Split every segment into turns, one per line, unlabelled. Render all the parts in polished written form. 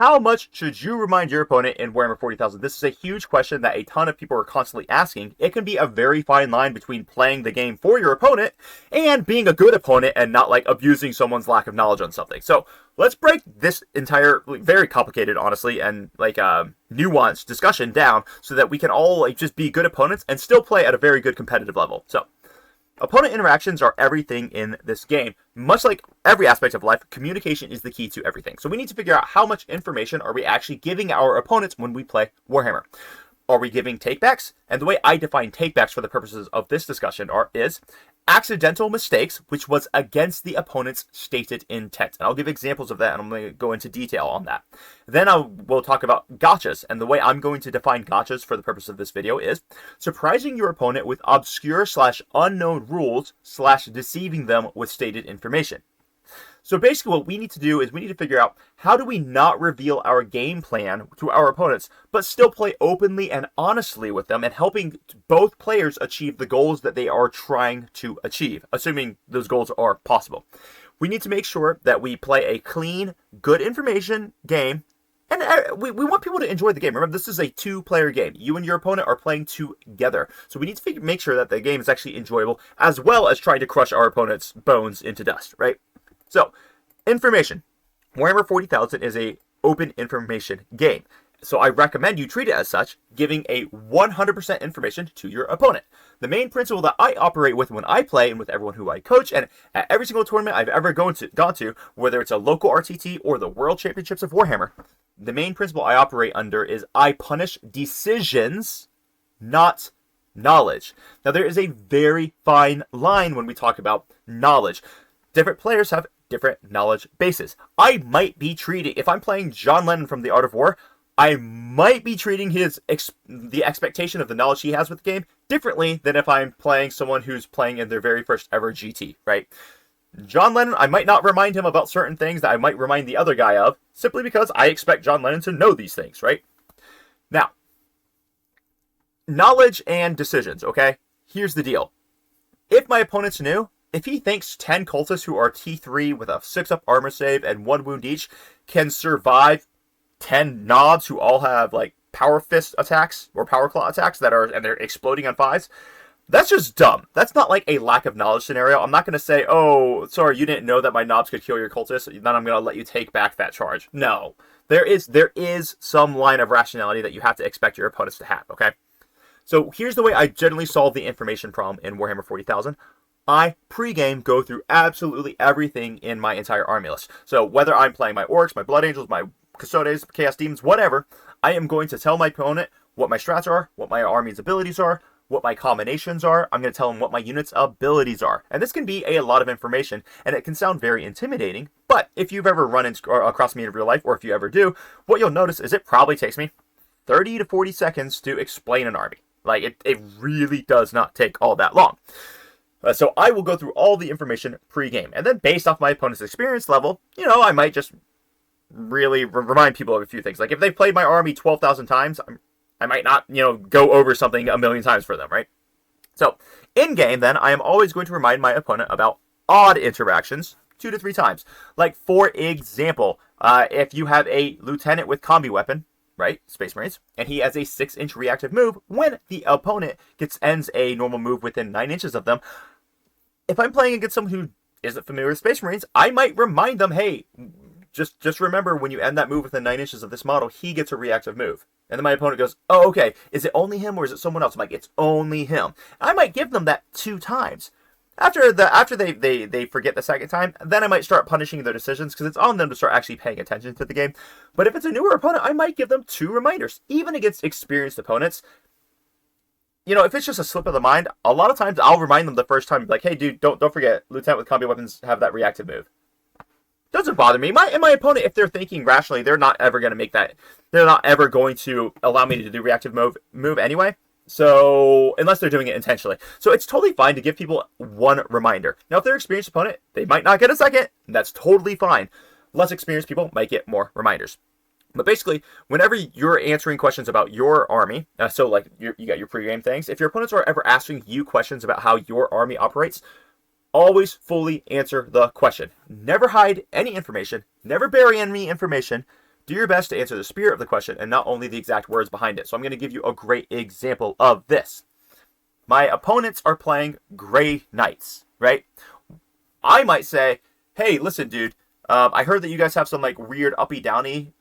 How much should you remind your opponent in Warhammer 40,000? This is a huge question that a ton of people are constantly asking. It can be a very fine line between playing the game for your opponent and being a good opponent and not like abusing someone's lack of knowledge on something. So let's break this entire, very complicated, honestly, and like nuanced discussion down so that we can all like just be good opponents and still play at a very good competitive level. So opponent interactions are everything in this game. Much like every aspect of life, communication is the key to everything. So we need to figure out how much information are we actually giving our opponents when we play Warhammer. Are we giving takebacks? And the way I define takebacks for the purposes of this discussion is accidental mistakes, which was against the opponent's stated intent. And I'll give examples of that, and I'm going to go into detail on that. Then we'll talk about gotchas, and the way I'm going to define gotchas for the purpose of this video is surprising your opponent with obscure/unknown rules / deceiving them with stated information. So basically what we need to do is we need to figure out how do we not reveal our game plan to our opponents, but still play openly and honestly with them and helping both players achieve the goals that they are trying to achieve, assuming those goals are possible. We need to make sure that we play a clean, good information game, and we want people to enjoy the game. Remember, this is a two-player game. You and your opponent are playing together. So we need to make sure that the game is actually enjoyable, as well as trying to crush our opponent's bones into dust, right? So, information. Warhammer 40,000 is a open information game. So I recommend you treat it as such, giving a 100% information to your opponent. The main principle that I operate with when I play and with everyone who I coach, and at every single tournament I've ever gone to, whether it's a local RTT or the World Championships of Warhammer, the main principle I operate under is I punish decisions, not knowledge. Now there is a very fine line when we talk about knowledge. Different players have different knowledge bases. I might be treating, if I'm playing John Lennon from The Art of War, I might be treating the expectation of the knowledge he has with the game differently than if I'm playing someone who's playing in their very first ever GT, right? John Lennon, I might not remind him about certain things that I might remind the other guy of, simply because I expect John Lennon to know these things, right? Now, knowledge and decisions, okay? Here's the deal. If my opponent's new, if he thinks 10 cultists who are T3 with a 6-up armor save and 1 wound each can survive 10 knobs who all have like power fist attacks or power claw attacks and they're exploding on 5s, that's just dumb. That's not like a lack of knowledge scenario. I'm not going to say, oh, sorry, you didn't know that my knobs could kill your cultists, then I'm going to let you take back that charge. No. There is some line of rationality that you have to expect your opponents to have, okay? So here's the way I generally solve the information problem in Warhammer 40,000. I pre-game go through absolutely everything in my entire army list. So whether I'm playing my orcs, my blood angels, my custodes, chaos demons, whatever, I am going to tell my opponent what my strats are, what my army's abilities are, what my combinations are. I'm going to tell them what my unit's abilities are. And this can be a lot of information, and it can sound very intimidating, but if you've ever run across me in real life, or if you ever do, what you'll notice is it probably takes me 30 to 40 seconds to explain an army. Like, it really does not take all that long. So I will go through all the information pre-game. And then based off my opponent's experience level, I might just really remind people of a few things. Like if they've played my army 12,000 times, I might not, go over something a million times for them, right? So in-game, then, I am always going to remind my opponent about odd interactions 2 to 3 times. Like, for example, if you have a lieutenant with combi weapon, right, Space Marines, and he has a 6-inch reactive move, when the opponent ends a normal move within 9 inches of them, if I'm playing against someone who isn't familiar with Space Marines, I might remind them, hey, just remember when you end that move within 9 inches of this model, he gets a reactive move. And then my opponent goes, oh, okay, is it only him or is it someone else? I'm like, it's only him. I might give them that 2 times. After they forget the second time, then I might start punishing their decisions because it's on them to start actually paying attention to the game. But if it's a newer opponent, I might give them 2 reminders. Even against experienced opponents, if it's just a slip of the mind, a lot of times I'll remind them the first time, like, hey, dude, don't forget, Lieutenant with combi weapons have that reactive move. Doesn't bother me. My opponent, if they're thinking rationally, they're not ever going to make that. They're not ever going to allow me to do reactive move anyway. So, unless they're doing it intentionally. So it's totally fine to give people 1 reminder. Now, if they're an experienced opponent, they might not get a second. That's totally fine. Less experienced people might get more reminders. But basically, whenever you're answering questions about your army, so like you got your pre-game things, if your opponents are ever asking you questions about how your army operates, always fully answer the question. Never hide any information. Never bury any information. Do your best to answer the spirit of the question and not only the exact words behind it. So I'm going to give you a great example of this. My opponents are playing Grey Knights, right? I might say, hey, listen, dude, I heard that you guys have some like weird uppy-downy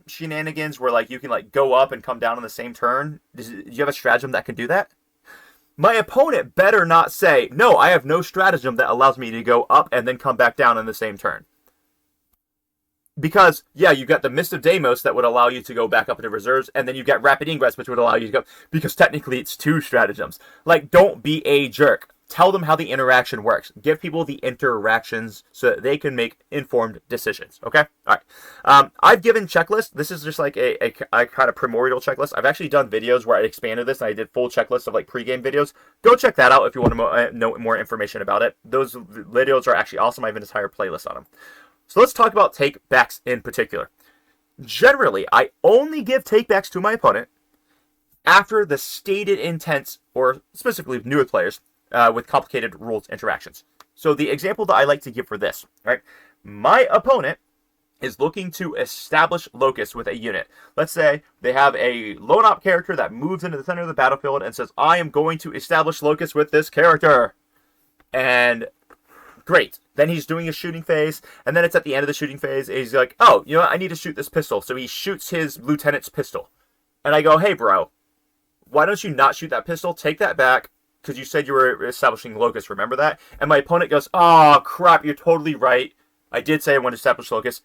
shenanigans where like you can like go up and come down on the same turn. Do you have a stratagem that can do that? My opponent better not say, no, I have no stratagem that allows me to go up and then come back down on the same turn. Because, yeah, you got the Mist of Deimos that would allow you to go back up into reserves, and then you got Rapid Ingress, which would allow you to go, because technically it's 2 stratagems. Like, don't be a jerk. Tell them how the interaction works. Give people the interactions so that they can make informed decisions, okay? All right. I've given checklists. This is just like a kind of primordial checklist. I've actually done videos where I expanded this, and I did full checklists of like pregame videos. Go check that out if you want to know more information about it. Those videos are actually awesome. I have an entire playlist on them. So let's talk about takebacks in particular. Generally, I only give takebacks to my opponent after the stated intents, or specifically newer players, with complicated rules interactions. So the example that I like to give for this, right? My opponent is looking to establish locus with a unit. Let's say they have a lone op character that moves into the center of the battlefield and says, I am going to establish locus with this character. And great. Then he's doing a shooting phase, and then it's at the end of the shooting phase, and he's like, oh, you know what? I need to shoot this pistol. So he shoots his lieutenant's pistol. And I go, hey, bro, why don't you not shoot that pistol? Take that back, because you said you were establishing locus. Remember that? And my opponent goes, oh, crap, you're totally right. I did say I want to establish locus.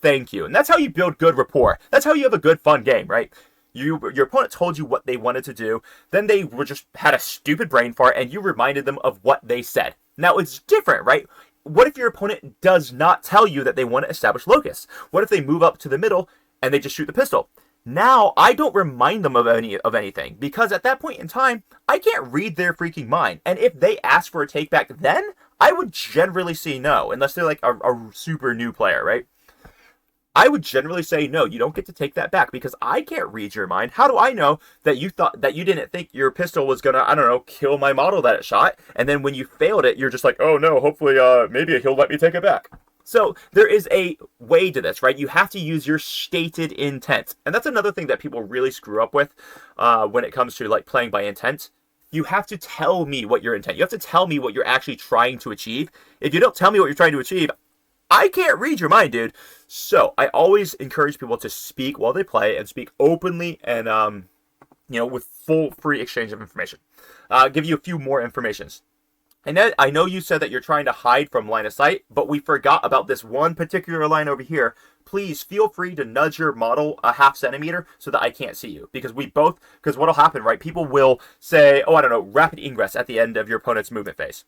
Thank you. And that's how you build good rapport. That's how you have a good, fun game, right? Your opponent told you what they wanted to do. Then they were just had a stupid brain fart, and you reminded them of what they said. Now, it's different, right? What if your opponent does not tell you that they want to establish locus? What if they move up to the middle and they just shoot the pistol? Now, I don't remind them of anything, because at that point in time, I can't read their freaking mind. And if they ask for a takeback then, I would generally say no, unless they're like a super new player, right? I would generally say, no, you don't get to take that back, because I can't read your mind. How do I know that you thought that you didn't think your pistol was gonna, I don't know, kill my model that it shot? And then when you failed it, you're just like, oh no, hopefully, maybe he'll let me take it back. So there is a way to this, right? You have to use your stated intent. And that's another thing that people really screw up with when it comes to like playing by intent. You have to tell me what your intent. You have to tell me what you're actually trying to achieve. If you don't tell me what you're trying to achieve, I can't read your mind, dude. So I always encourage people to speak while they play and speak openly and, with full free exchange of information. I'll give you a few more informations. And then I know you said that you're trying to hide from line of sight, but we forgot about this one particular line over here. Please feel free to nudge your model a half centimeter so that I can't see you. Because what'll happen, right? People will say, oh, I don't know, rapid ingress at the end of your opponent's movement phase.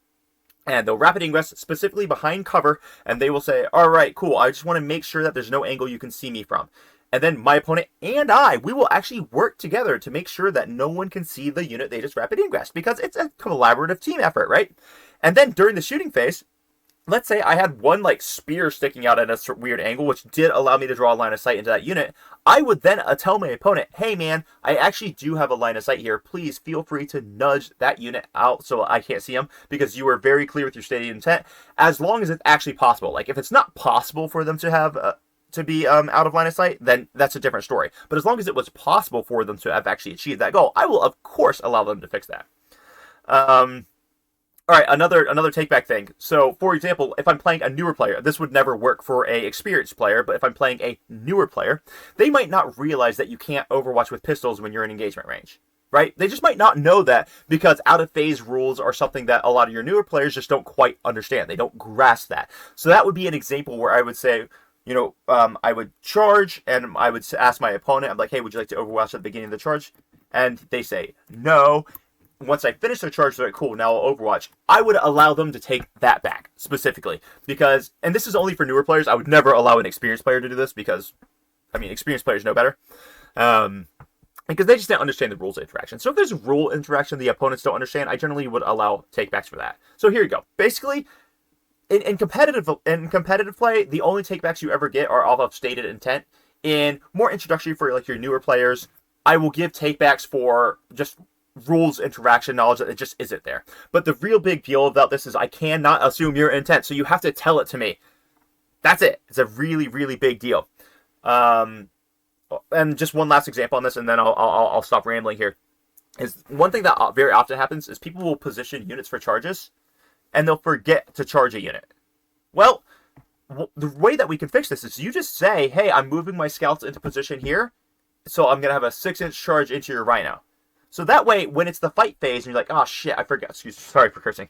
And they'll rapid ingress specifically behind cover, and they will say, all right, cool, I just want to make sure that there's no angle you can see me from. And then my opponent and we will actually work together to make sure that no one can see the unit they just rapid ingressed, because it's a collaborative team effort, right? And then during the shooting phase, let's say I had one like spear sticking out at a weird angle, which did allow me to draw a line of sight into that unit. I would then tell my opponent, hey man, I actually do have a line of sight here. Please feel free to nudge that unit out so I can't see them, because you were very clear with your stated intent, as long as it's actually possible. Like if it's not possible for them to have to be out of line of sight, then that's a different story. But as long as it was possible for them to have actually achieved that goal, I will of course allow them to fix that. All right, another take-back thing. So, for example, if I'm playing a newer player, this would never work for a experienced player, but if I'm playing a newer player, they might not realize that you can't overwatch with pistols when you're in engagement range, right? They just might not know that, because out-of-phase rules are something that a lot of your newer players just don't quite understand. They don't grasp that. So that would be an example where I would say, I would charge, and I would ask my opponent, I'm like, hey, would you like to overwatch at the beginning of the charge? And they say, no. Once I finish their charge, they're like, cool, now I'll overwatch. I would allow them to take that back, specifically. Because, and this is only for newer players, I would never allow an experienced player to do this, because, experienced players know better. Because they just don't understand the rules of interaction. So if there's rule interaction the opponents don't understand, I generally would allow takebacks for that. So here you go. Basically, in competitive play, the only takebacks you ever get are off of stated intent. In more introductory for like your newer players, I will give takebacks for just rules interaction knowledge that it just isn't there. But the real big deal about this is I cannot assume your intent, so you have to tell it to me. That's it. It's a really, really big deal. And just one last example on this, and then I'll stop rambling here. Is one thing that very often happens is people will position units for charges, and they'll forget to charge a unit. Well, the way that we can fix this is you just say, hey, I'm moving my scouts into position here, so I'm going to have a 6-inch charge into your rhino. So that way, when it's the fight phase, and you're like, oh shit, I forgot, sorry for cursing.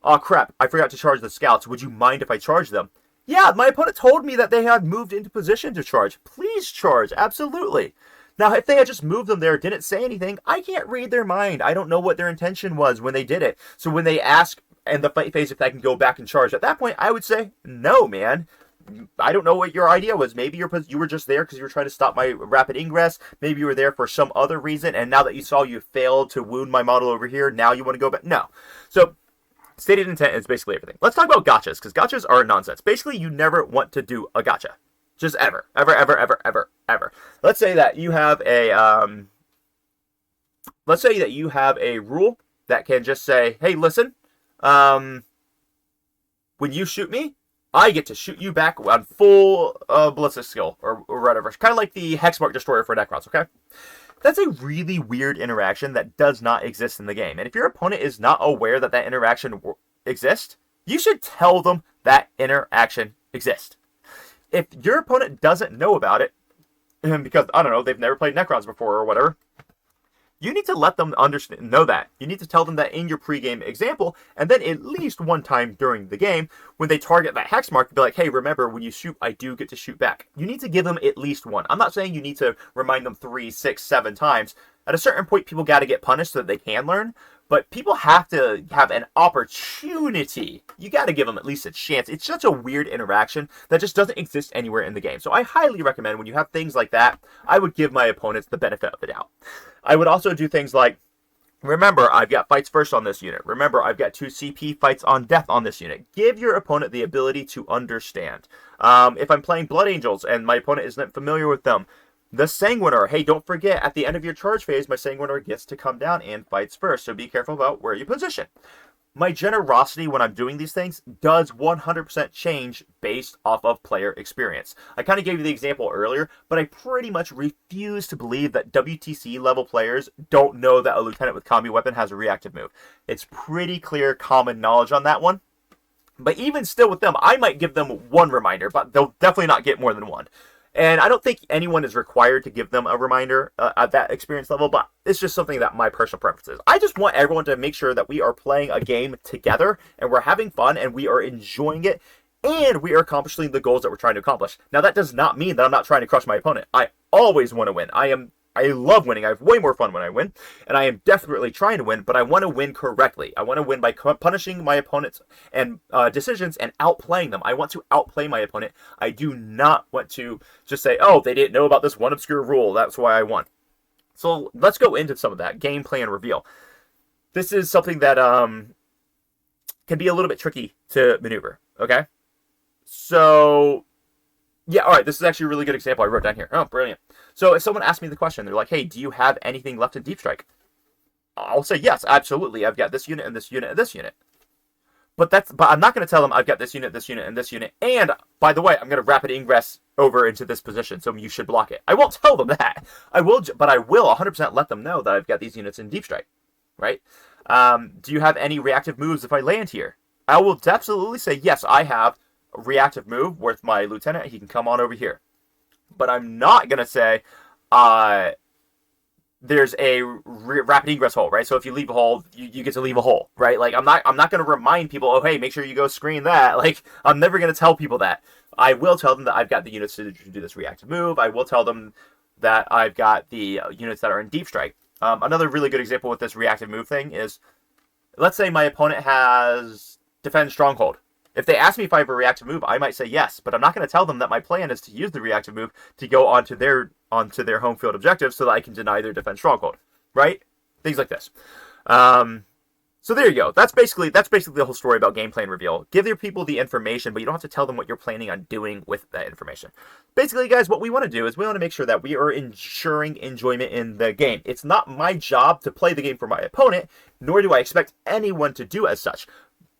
Oh crap, I forgot to charge the scouts. Would you mind if I charge them? Yeah, my opponent told me that they had moved into position to charge. Please charge, absolutely. Now, if they had just moved them there, didn't say anything, I can't read their mind. I don't know what their intention was when they did it. So when they ask in the fight phase if I can go back and charge, at that point, I would say, no, man. I don't know what your idea was. Maybe you were just there because you were trying to stop my rapid ingress. Maybe you were there for some other reason, and now that you saw you failed to wound my model over here, now you want to go back. No. So stated intent is basically everything. Let's talk about gotchas, because gotchas are nonsense. Basically, you never want to do a gotcha. Just ever. Ever. Let's say that you have a rule that can just say, hey, listen, when you shoot me, I get to shoot you back on full ballistic skill, or whatever. Kind of like the Hexmark Destroyer for Necrons, okay? That's a really weird interaction that does not exist in the game. And if your opponent is not aware that that interaction exists, you should tell them that interaction exists. If your opponent doesn't know about it, because, I don't know, they've never played Necrons before or whatever, you need to let them know that. You need to tell them that in your pregame example, and then at least one time during the game, when they target that hex mark, be like, hey, remember, when you shoot, I do get to shoot back. You need to give them at least one. I'm not saying you need to remind them 3, 6, 7 times. At a certain point, people got to get punished so that they can learn, but people have to have an opportunity. You got to give them at least a chance. It's such a weird interaction that just doesn't exist anywhere in the game. So I highly recommend when you have things like that, I would give my opponents the benefit of the doubt. I would also do things like, remember, I've got fights first on this unit. Remember, I've got 2 CP fights on death on this unit. Give your opponent the ability to understand. If I'm playing Blood Angels and my opponent isn't familiar with them, the Sanguinar, hey, don't forget, at the end of your charge phase, my Sanguinar gets to come down and fights first, so be careful about where you position. My generosity when I'm doing these things does 100% change based off of player experience. I kind of gave you the example earlier, but I pretty much refuse to believe that WTC level players don't know that a lieutenant with combi weapon has a reactive move. It's pretty clear common knowledge on that one. But even still with them, I might give them one reminder, but they'll definitely not get more than one. And I don't think anyone is required to give them a reminder at that experience level, but it's just something that my personal preference is. I just want everyone to make sure that we are playing a game together, and we're having fun, and we are enjoying it, and we are accomplishing the goals that we're trying to accomplish. Now, that does not mean that I'm not trying to crush my opponent. I always want to win. I love winning. I have way more fun when I win, and I am desperately trying to win, but I want to win correctly. I want to win by punishing my opponents and decisions and outplaying them. I want to outplay my opponent. I do not want to just say, oh, they didn't know about this one obscure rule, that's why I won. So let's go into some of that gameplay and reveal. This is something that can be a little bit tricky to maneuver, okay? So yeah, all right, this is actually a really good example I wrote down here. Oh, brilliant. So if someone asks me the question, they're like, hey, do you have anything left in Deep Strike? I'll say, yes, absolutely. I've got this unit and this unit and this unit. But I'm not going to tell them I've got this unit, this unit, and this unit. And, by the way, I'm going to rapid ingress over into this position, so you should block it. I won't tell them that. But I will 100% let them know that I've got these units in Deep Strike, right? Do you have any reactive moves if I land here? I will absolutely say, yes, I have reactive move with my lieutenant. He can come on over here. But I'm not going to say there's a rapid egress hole, right? So if you leave a hole, you get to leave a hole, right? Like, I'm not going to remind people, oh, hey, make sure you go screen that. Like, I'm never going to tell people that. I will tell them that I've got the units to do this reactive move. I will tell them that I've got the units that are in Deep Strike. Another really good example with this reactive move thing is, let's say my opponent has Defend Stronghold. If they ask me if I have a reactive move, I might say yes, but I'm not going to tell them that my plan is to use the reactive move to go onto their home field objective so that I can deny their Defend Stronghold, right? Things like this. So there you go. That's basically the whole story about gameplay and reveal. Give your people the information, but you don't have to tell them what you're planning on doing with that information. Basically, guys, what we want to do is we want to make sure that we are ensuring enjoyment in the game. It's not my job to play the game for my opponent, nor do I expect anyone to do as such.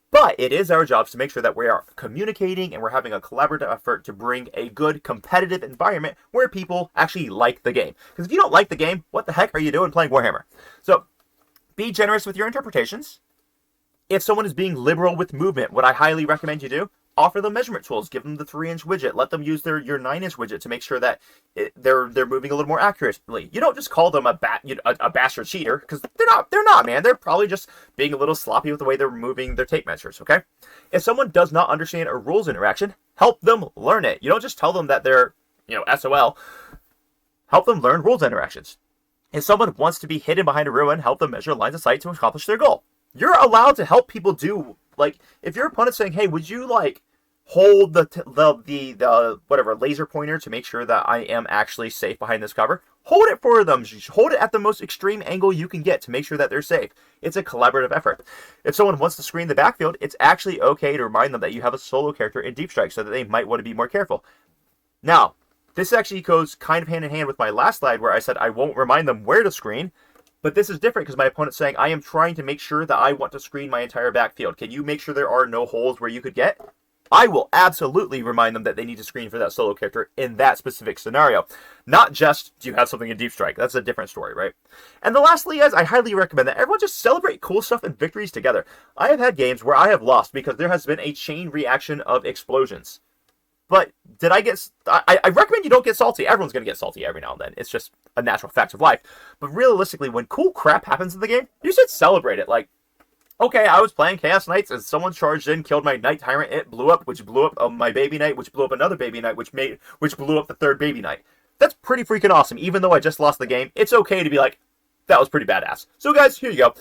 But it is our jobs to make sure that we are communicating and we're having a collaborative effort to bring a good competitive environment where people actually like the game. Because if you don't like the game, what the heck are you doing playing Warhammer? So be generous with your interpretations. If someone is being liberal with movement, what I highly recommend you do, offer them measurement tools. Give them the 3-inch widget. Let them use your 9-inch widget to make sure that they're moving a little more accurately. You don't just call them a bastard cheater, because they're not, man. They're probably just being a little sloppy with the way they're moving their tape measures, okay? If someone does not understand a rules interaction, help them learn it. You don't just tell them that they're, SOL. Help them learn rules interactions. If someone wants to be hidden behind a ruin, help them measure lines of sight to accomplish their goal. You're allowed to help people do, if your opponent's saying, hey, would you, hold the whatever laser pointer to make sure that I am actually safe behind this cover. Hold it for them. Hold it at the most extreme angle you can get to make sure that they're safe. It's a collaborative effort. If someone wants to screen the backfield, it's actually okay to remind them that you have a solo character in Deep Strike so that they might want to be more careful. Now, this actually goes kind of hand in hand with my last slide where I said I won't remind them where to screen. But this is different because my opponent's saying, I am trying to make sure that I want to screen my entire backfield. Can you make sure there are no holes where you could get? I will absolutely remind them that they need to screen for that solo character in that specific scenario. Not just, do you have something in Deep Strike? That's a different story, right? And the lastly, guys, I highly recommend that everyone just celebrate cool stuff and victories together. I have had games where I have lost because there has been a chain reaction of explosions. But did I get... I recommend you don't get salty. Everyone's going to get salty every now and then. It's just a natural fact of life. But realistically, when cool crap happens in the game, you should celebrate it. Okay, I was playing Chaos Knights and someone charged in, killed my Knight Tyrant, it blew up, which blew up my Baby Knight, which blew up another Baby Knight, which blew up the third Baby Knight. That's pretty freaking awesome. Even though I just lost the game, it's okay to be like, that was pretty badass. So guys, here you go.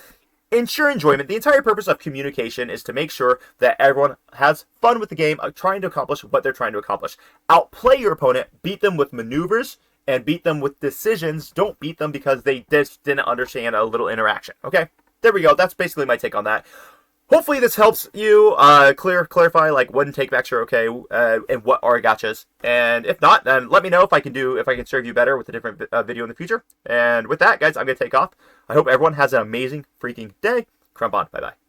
Ensure enjoyment. The entire purpose of communication is to make sure that everyone has fun with the game, trying to accomplish what they're trying to accomplish. Outplay your opponent, beat them with maneuvers, and beat them with decisions. Don't beat them because they just didn't understand a little interaction, okay? There we go. That's basically my take on that. Hopefully this helps you clarify when takebacks are okay and what are gotchas. And if not, then let me know if I can serve you better with a different video in the future. And with that, guys, I'm gonna take off. I hope everyone has an amazing freaking day. Crump on. Bye bye.